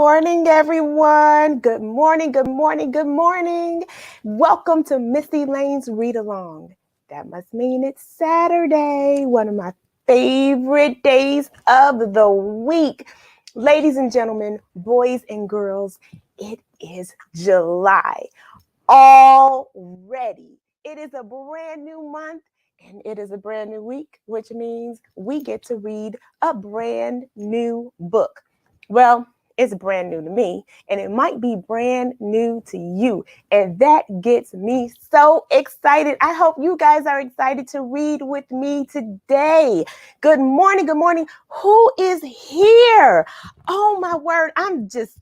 Morning, everyone. Good morning, good morning, good morning. Welcome to Miss Elaine's Read Along. That must mean it's Saturday, one of my favorite days of the week. Ladies and gentlemen, boys and girls, it is July already. It is a brand new month and it is a brand new week, which means we get to read a brand new book. Well, it's brand new to me, and it might be brand new to you. And that gets me so excited. I hope you guys are excited to read with me today. Good morning. Good morning. Who is here? Oh my word. I'm just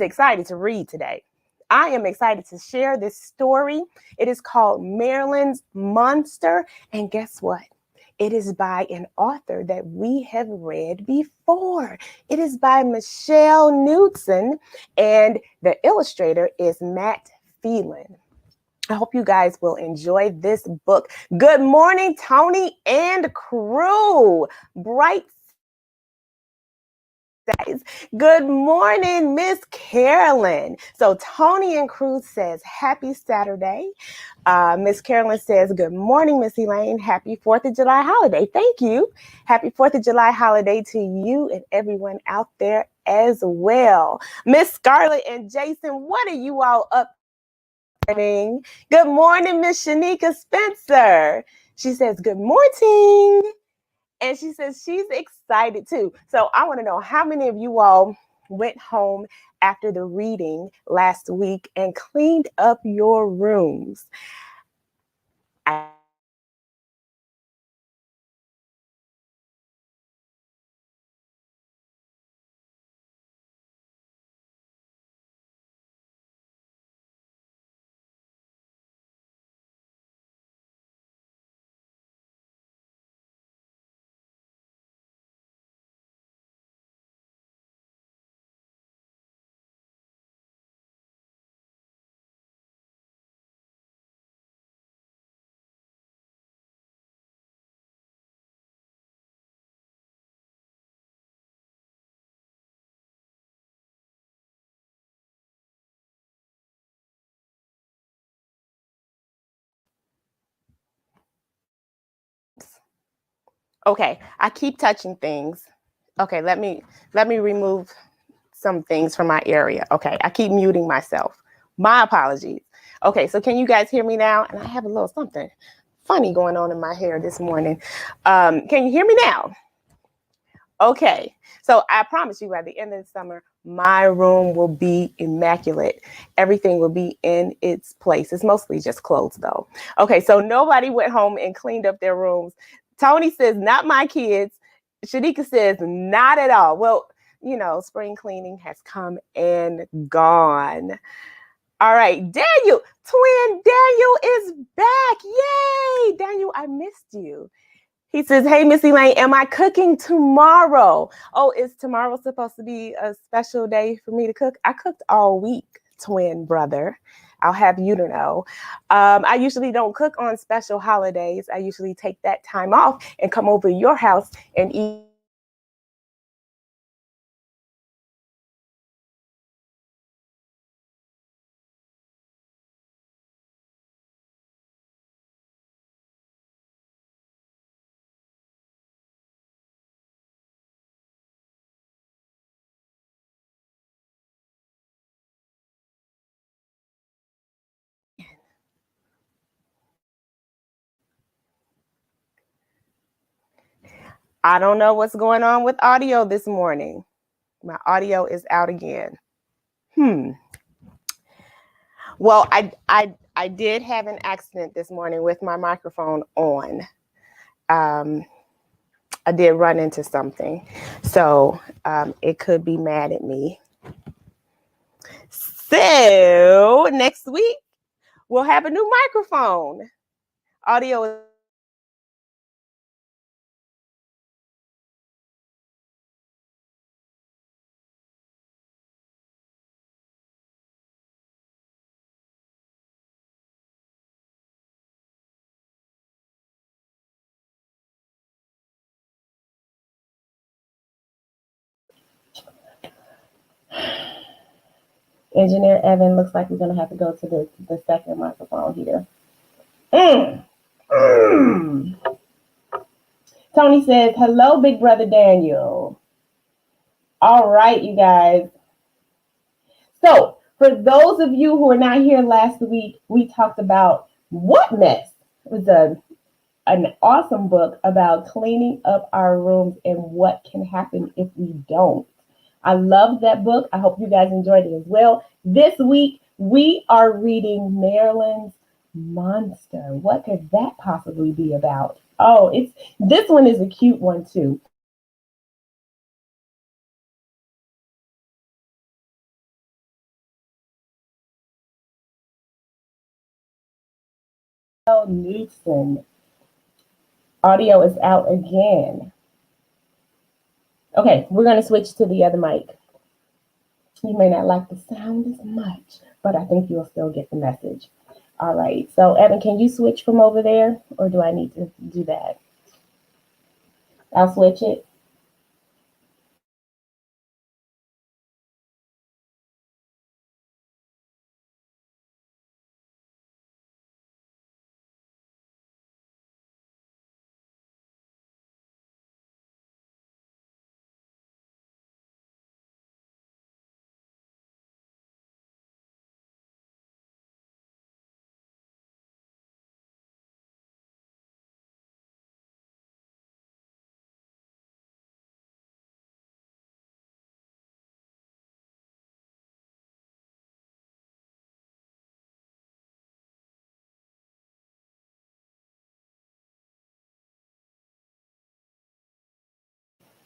excited to read today. I am excited to share this story. It is called Marilyn's Monster. And guess what? It is by an author that we have read before. It is by Michelle Knudsen, and the illustrator is Matt Phelan. I hope you guys will enjoy this book. Good morning, Tony and crew. Bright guys. Good morning, Miss Carolyn. So Tony and Cruz says, happy Saturday. Miss Carolyn says, good morning, Miss Elaine. Happy 4th of July holiday. Thank you. Happy 4th of July holiday to you and everyone out there as well. Miss Scarlett and Jason, what are you all up to? Good morning, Miss Shanika Spencer. She says, good morning. And she says she's excited too. So I want to know how many of you all went home after the reading last week and cleaned up your rooms. Okay, I keep touching things. Okay, let me remove some things from my area. Okay, I keep muting myself. My apologies. Okay, so can you guys hear me now? And I have a little something funny going on in my hair this morning. Can you hear me now? Okay, so I promise you by the end of the summer, my room will be immaculate. Everything will be in its place. It's mostly just clothes though. Okay, so nobody went home and cleaned up their rooms. Tony says, not my kids. Shanika says, not at all. Well, you know, spring cleaning has come and gone. All right, Daniel, twin Daniel is back. Yay, Daniel, I missed you. He says, hey, Miss Elaine, am I cooking tomorrow? Oh, is tomorrow supposed to be a special day for me to cook? I cooked all week, twin brother. I'll have you to know. I usually don't cook on special holidays. I usually take that time off and come over to your house and eat. I don't know what's going on with audio this morning. My audio is out again. Well, I did have an accident this morning with my microphone on. I did run into something, so it could be mad at me. So next week we'll have a new microphone. Audio is Engineer Evan, looks like we're going to have to go to the second microphone here. Mm. Mm. Tony says, hello, big brother Daniel. All right, you guys. So for those of you who were not here last week, we talked about What Mess. It was an awesome book about cleaning up our rooms and what can happen if we don't. I love that book. I hope you guys enjoyed it as well. This week, we are reading Marilyn's Monster. What could that possibly be about? Oh, this one is a cute one too. Knudsen. Audio is out again. Okay, we're going to switch to the other mic. You may not like the sound as much, but I think you'll still get the message. All right, so Evan, can you switch from over there, or do I need to do that? I'll switch it.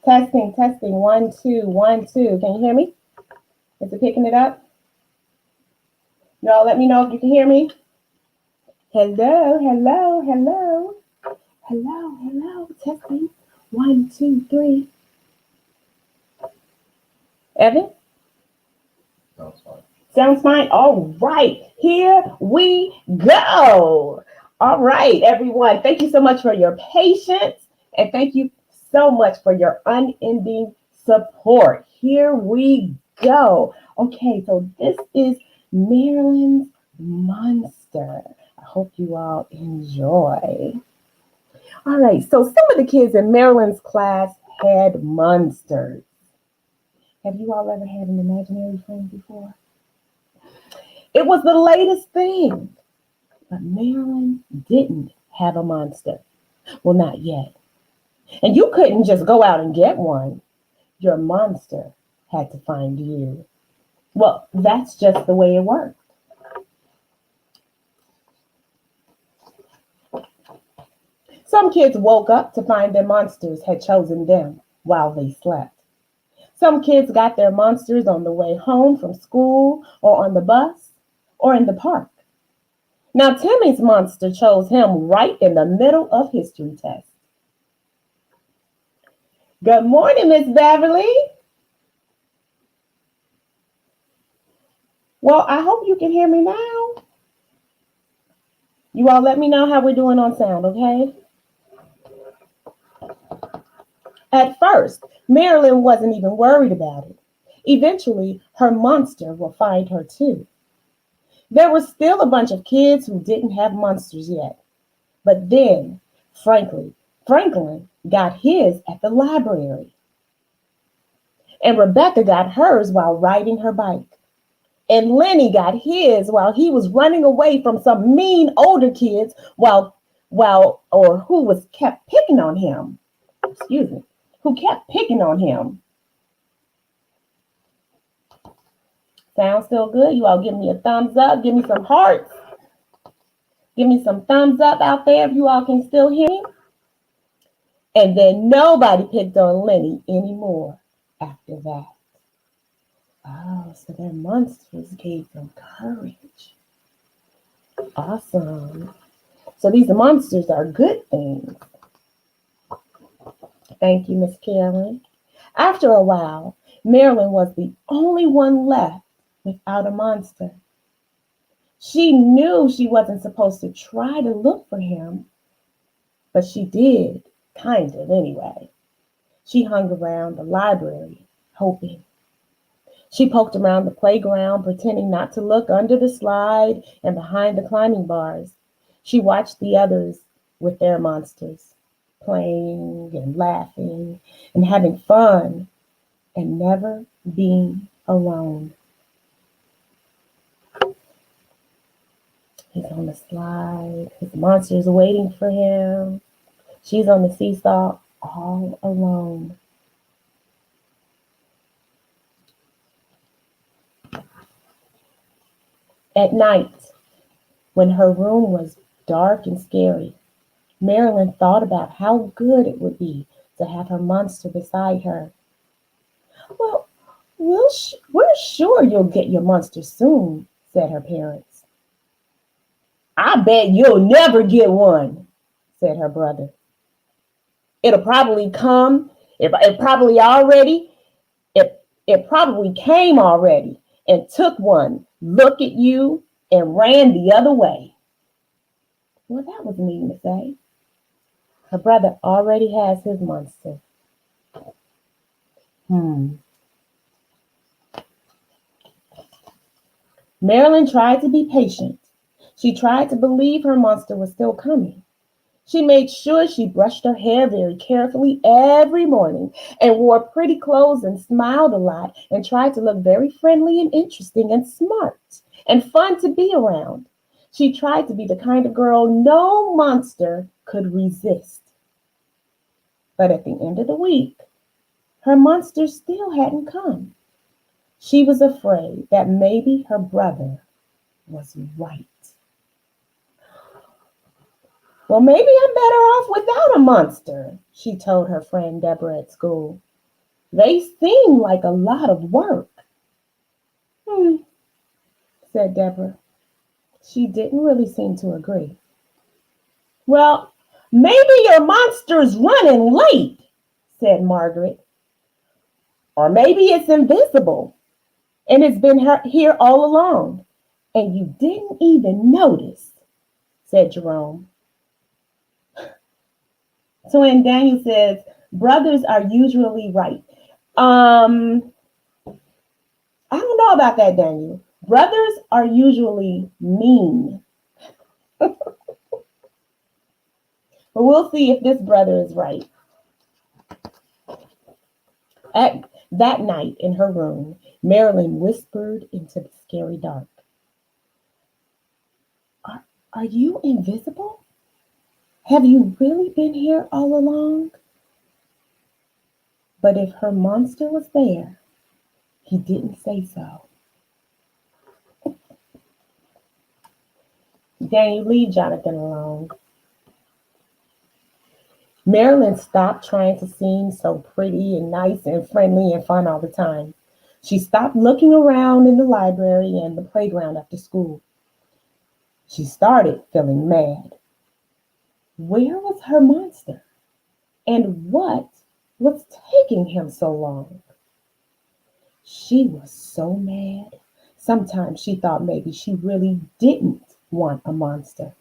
Testing, testing, 1, 2, 1, 2. Can you hear me? Is it picking it up? Y'all let me know if you can hear me. Hello, hello, hello. Hello, hello. Testing. 1, 2, 3. Evan? Sounds fine. Sounds fine. All right. Here we go. All right, everyone. Thank you so much for your patience. And thank you so much for your unending support. Here we go. Okay, so this is Marilyn's Monster. I hope you all enjoy. All right, so some of the kids in Marilyn's class had monsters. Have you all ever had an imaginary friend before? It was the latest thing. But Marilyn didn't have a monster. Well, not yet. And you couldn't just go out and get one. Your monster had to find you. Well, that's just the way it worked. Some kids woke up to find their monsters had chosen them while they slept. Some kids got their monsters on the way home from school or on the bus or in the park. Now, Timmy's monster chose him right in the middle of history test. Good morning, Miss Beverly. Well, I hope you can hear me now. You all let me know how we're doing on sound, okay? At first, Marilyn wasn't even worried about it. Eventually, her monster will find her too. There were still a bunch of kids who didn't have monsters yet. But then, Franklin got his at the library. And Rebecca got hers while riding her bike. And Lenny got his while he was running away from some mean older kids who kept picking on him. Who kept picking on him. Sounds still good? You all give me a thumbs up. Give me some hearts. Give me some thumbs up out there if you all can still hear me. And then nobody picked on Lenny anymore after that. Oh, so their monsters gave them courage. Awesome. So these monsters are good things. Thank you, Miss Carolyn. After a while, Marilyn was the only one left without a monster. She knew she wasn't supposed to try to look for him, but she did, kind of anyway. She hung around the library, hoping. She poked around the playground, pretending not to look under the slide and behind the climbing bars. She watched the others with their monsters, playing and laughing and having fun and never being alone. He's on the slide. His monster's waiting for him. She's on the seesaw all alone. At night, when her room was dark and scary, Marilyn thought about how good it would be to have her monster beside her. Well, we're sure you'll get your monster soon, said her parents. I bet you'll never get one, said her brother. It'll probably come. It probably already. It probably came already and took one. Look at you and ran the other way. Well, that was mean to say. Her brother already has his monster. Marilyn tried to be patient. She tried to believe her monster was still coming. She made sure she brushed her hair very carefully every morning and wore pretty clothes and smiled a lot and tried to look very friendly and interesting and smart and fun to be around. She tried to be the kind of girl no monster could resist. But at the end of the week, her monster still hadn't come. She was afraid that maybe her brother was right. Well, maybe I'm better off without a monster, she told her friend Deborah at school. They seem like a lot of work. Said Deborah. She didn't really seem to agree. Well, maybe your monster's running late, said Margaret. Or maybe it's invisible and it's been here all along and you didn't even notice, said Jerome. Twin Daniel says, brothers are usually right. I don't know about that, Daniel. Brothers are usually mean. But we'll see if this brother is right. At that night in her room, Marilyn whispered into the scary dark. Are you invisible? Have you really been here all along? But if her monster was there, he didn't say so. Daniel, leave Jonathan alone. Marilyn stopped trying to seem so pretty and nice and friendly and fun all the time. She stopped looking around in the library and the playground after school. She started feeling mad. Where was her monster? And what was taking him so long? She was so mad. Sometimes she thought maybe she really didn't want a monster.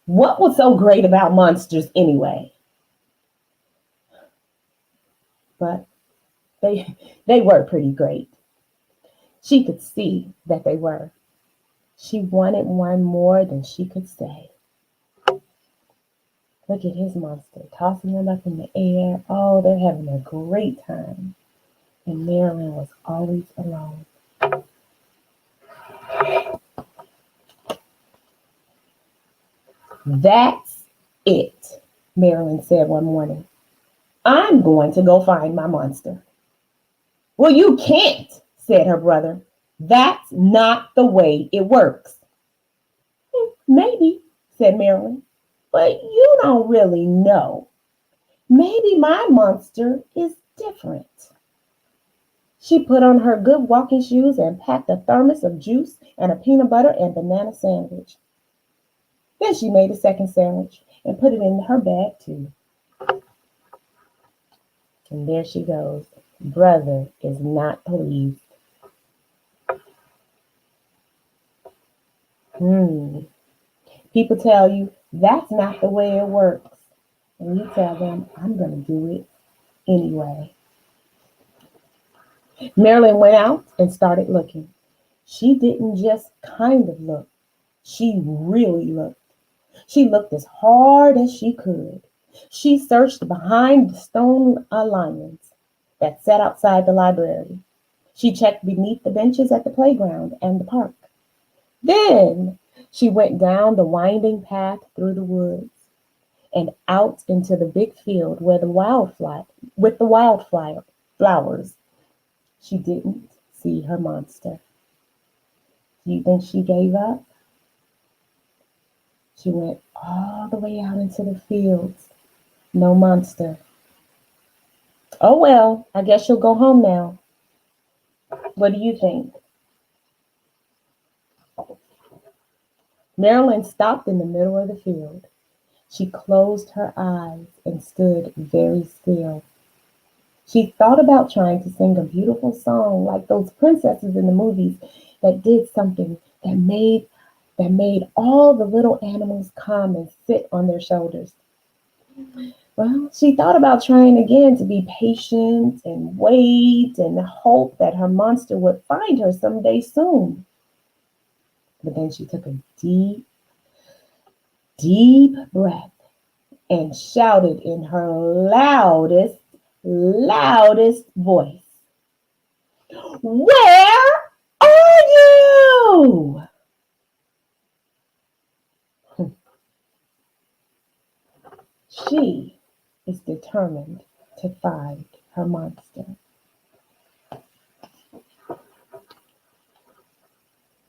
What was so great about monsters anyway? But they were pretty great. She could see that they were. She wanted one more than she could say. Look at his monster, tossing him up in the air. Oh, they're having a great time. And Marilyn was always alone. That's it, Marilyn said one morning. I'm going to go find my monster. Well, you can't, said her brother. That's not the way it works. Maybe, said Marilyn, but you don't really know. Maybe my monster is different. She put on her good walking shoes and packed a thermos of juice and a peanut butter and banana sandwich. Then she made a second sandwich and put it in her bag too. And there she goes. Brother is not pleased. People tell you that's not the way it works. And you tell them, I'm going to do it anyway. Marilyn went out and started looking. She didn't just kind of look, she really looked. She looked as hard as she could. She searched behind the stone lions that sat outside the library. She checked beneath the benches at the playground and the park. Then she went down the winding path through the woods and out into the big field where the wildflower with the wildflower flowers. She didn't see her monster. Do you think she gave up? She went all the way out into the fields. No monster. Oh well, I guess she'll go home now. What do you think? Marilyn stopped in the middle of the field. She closed her eyes and stood very still. She thought about trying to sing a beautiful song like those princesses in the movies that did something that made all the little animals come and sit on their shoulders. Well, she thought about trying again to be patient and wait and hope that her monster would find her someday soon. But then she took a deep, deep breath and shouted in her loudest voice, "Where are you?" She is determined to find her monster.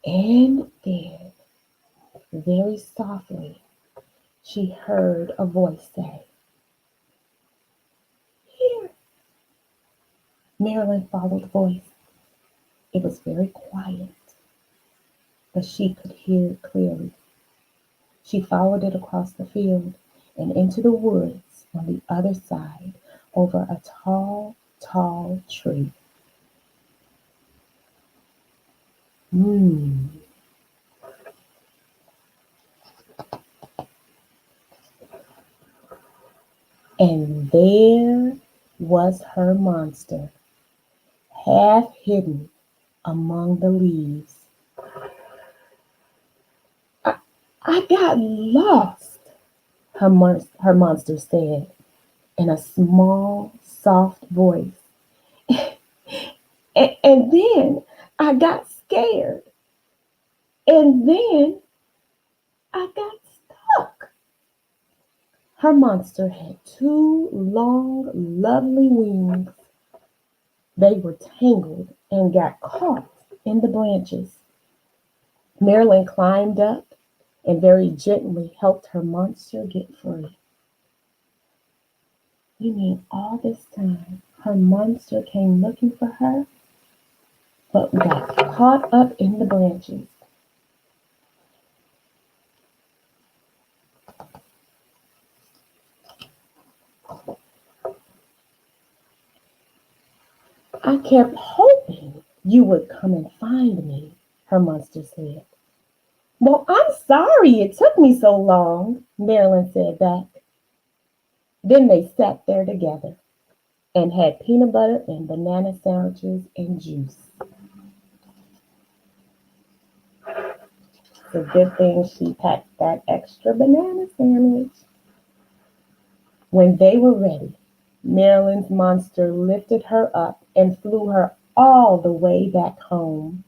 And then, very softly, she heard a voice say, "Here." Marilyn followed the voice. It was very quiet, but she could hear it clearly. She followed it across the field and into the woods on the other side over a tall, tall tree. Hmm. And there was her monster, half hidden among the leaves. I, I got lost, her monster said in a small, soft voice. And then I got scared. And then I got stuck. Her monster had two long, lovely wings. They were tangled and got caught in the branches. Marilyn climbed up and very gently helped her monster get free. You mean all this time her monster came looking for her, but got caught up in the branches? I kept hoping you would come and find me, her monster said. Well, I'm sorry it took me so long, Marilyn said back. Then they sat there together and had peanut butter and banana sandwiches and juice. It's a good thing she packed that extra banana sandwich. When they were ready, Marilyn's monster lifted her up and flew her all the way back home.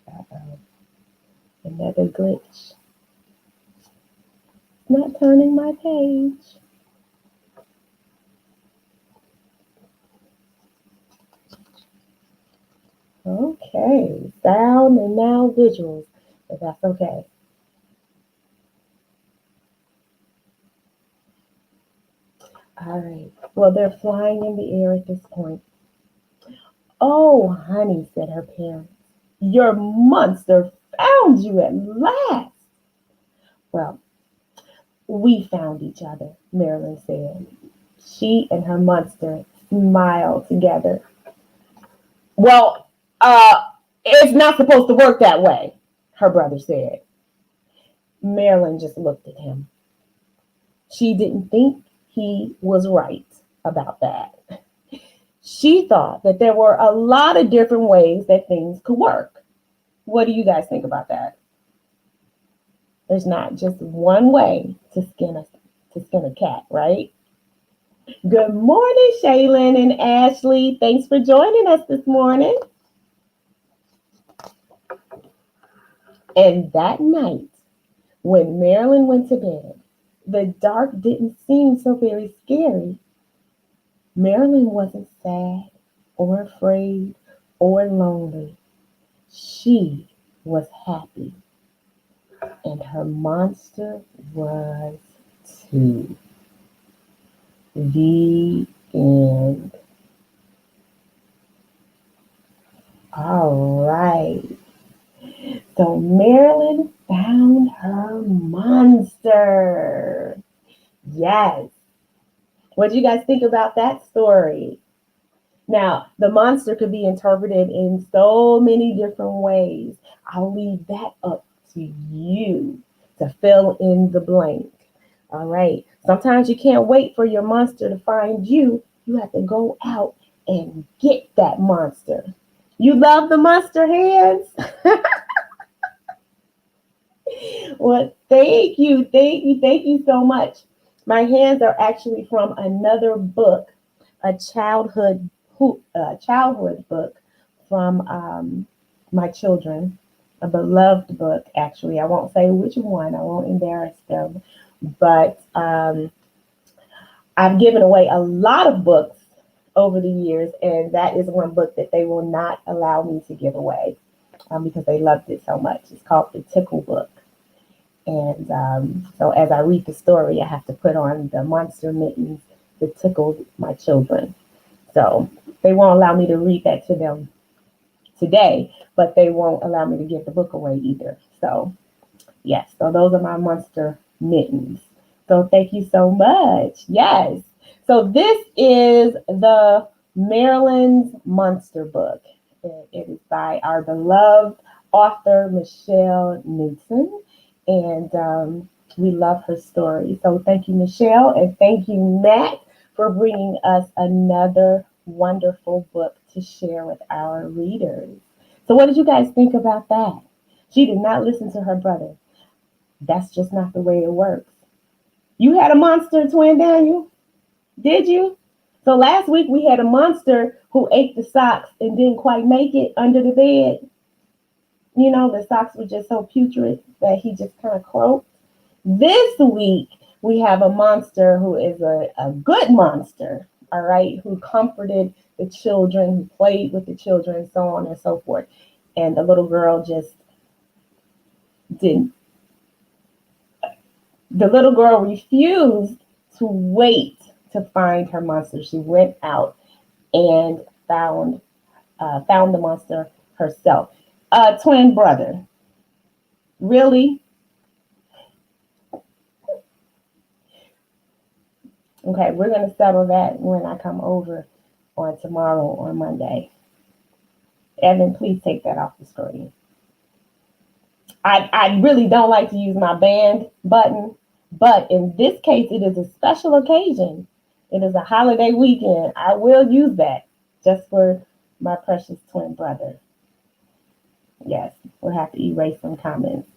Uh-oh, another glitch. Not turning my page. Okay, sound and now visuals, but that's okay. All right, well, they're flying in the air at this point. Oh, honey, said her parents, your monster found you at last. Well, we found each other, Marilyn said. She and her monster smiled together. Well, it's not supposed to work that way, her brother said. Marilyn just looked at him. She didn't think he was right about that. She thought that there were a lot of different ways that things could work. What do you guys think about that? There's not just one way to skin a cat, right? Good morning, Shaylin and Ashley. Thanks for joining us this morning. And that night, when Marilyn went to bed, the dark didn't seem so very scary. Marilyn wasn't sad or afraid or lonely. She was happy. And her monster was too. The end. All right. So Marilyn found her monster. Yes. What do you guys think about that story? Now, the monster could be interpreted in so many different ways. I'll leave that up to you to fill in the blank. All right. Sometimes you can't wait for your monster to find you. You have to go out and get that monster. You love the monster hands? Well, thank you so much. My hands are actually from another book, a childhood book from my children, a beloved book, actually. I won't say which one, I won't embarrass them, but I've given away a lot of books over the years, and that is one book that they will not allow me to give away because they loved it so much. It's called The Tickle Book. And so as I read the story, I have to put on the monster mittens that tickled my children. So they won't allow me to read that to them today, but they won't allow me to give the book away either. So yes, so those are my monster mittens. So thank you so much. Yes. So this is the Marilyn's Monster book. It is by our beloved author, Michelle Knudsen. And we love her story. So thank you, Michelle, and thank you, Matt, for bringing us another wonderful book to share with our readers. So what did you guys think about that? She did not listen to her brother. That's just not the way it works. You had a monster, Twin Daniel? Did you? So last week we had a monster who ate the socks and didn't quite make it under the bed. You know, the socks were just so putrid that he just kind of croaked. This week, we have a monster who is a good monster, all right, who comforted the children, who played with the children, so on and so forth. And the little girl just didn't. The little girl refused to wait to find her monster. She went out and found the monster herself. Twin brother. Really? Okay, we're going to settle that when I come over on tomorrow or Monday. Evan, please take that off the screen. I really don't like to use my band button, but in this case, it is a special occasion. It is a holiday weekend. I will use that just for my precious twin brother. Yes, we'll have to erase some comments.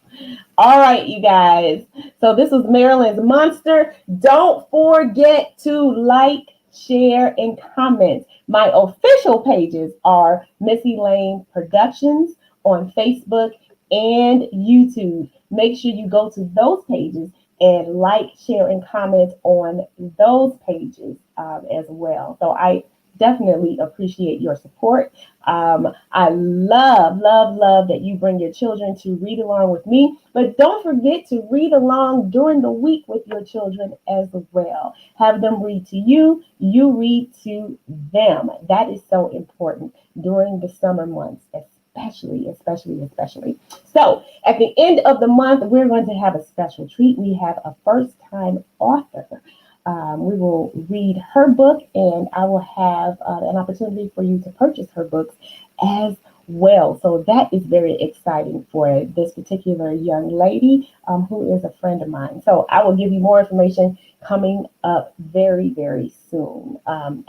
All right, you guys. So this was Marilyn's Monster. Don't forget to like, share, and comment. My official pages are Miss Elaine Productions on Facebook and YouTube. Make sure you go to those pages and like, share, and comment on those pages as well. So I definitely appreciate your support. I love that you bring your children to read along with me, but don't forget to read along during the week with your children as well. Have them read to you, you read to them. That is so important during the summer months, especially. So at the end of the month, we're going to have a special treat. We have a first-time author. We will read her book, and I will have an opportunity for you to purchase her books as well. So that is very exciting for this particular young lady who is a friend of mine. So I will give you more information coming up very, very soon.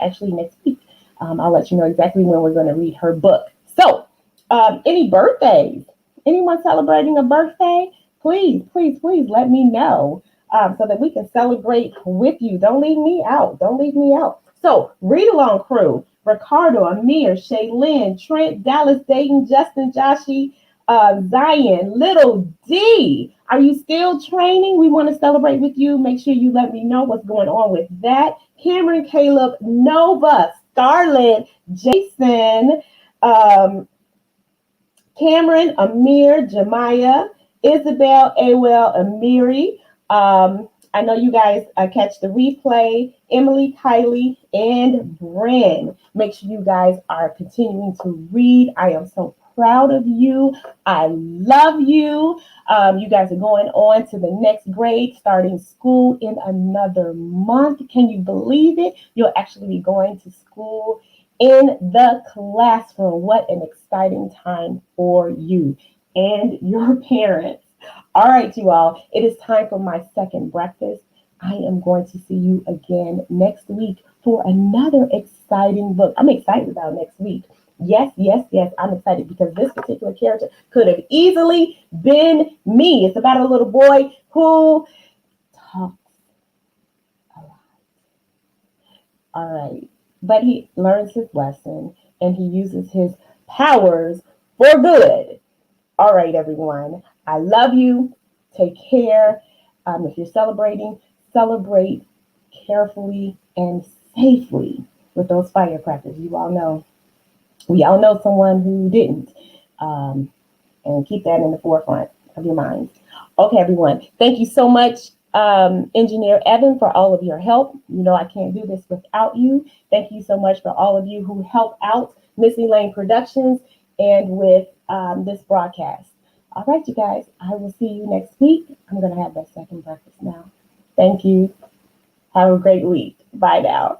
Actually, next week, I'll let you know exactly when we're going to read her book. So, any birthdays? Anyone celebrating a birthday? Please, please, please let me know so that we can celebrate with you. Don't leave me out. Don't leave me out. So, read along crew. Ricardo, Amir, Shaylin, Trent, Dallas, Dayton, Justin, Joshi, Zion, Little D. Are you still training? We want to celebrate with you. Make sure you let me know what's going on with that. Cameron, Caleb, Nova, Starlet, Jason, um, Cameron, Amir, Jemiah, Isabel, Awel, Amiri. I know you guys catch the replay. Emily, Kylie, and Bren. Make sure you guys are continuing to read. I am so proud of you. I love you. You guys are going on to the next grade, starting school in another month. Can you believe it? You'll actually be going to school in the classroom. What an exciting time for you and your parents. All right, you all, it is time for my second breakfast. I am going to see you again next week for another exciting book. I'm excited about next week. Yes, yes, yes, I'm excited because this particular character could have easily been me. It's about a little boy who talks a lot. All right. But he learns his lesson and he uses his powers for good. All right, everyone. I love you. Take care. If you're celebrating, celebrate carefully and safely with those firecrackers. You all know, we all know someone who didn't. Um, and keep that in the forefront of your minds. Okay, everyone. Thank you so much, Engineer Evan, for all of your help. You know I can't do this without you. Thank you so much for all of you who help out Miss Elaine Productions and with this broadcast. All right, you guys. I will see you next week. I'm going to have that second breakfast now. Thank you. Have a great week. Bye now.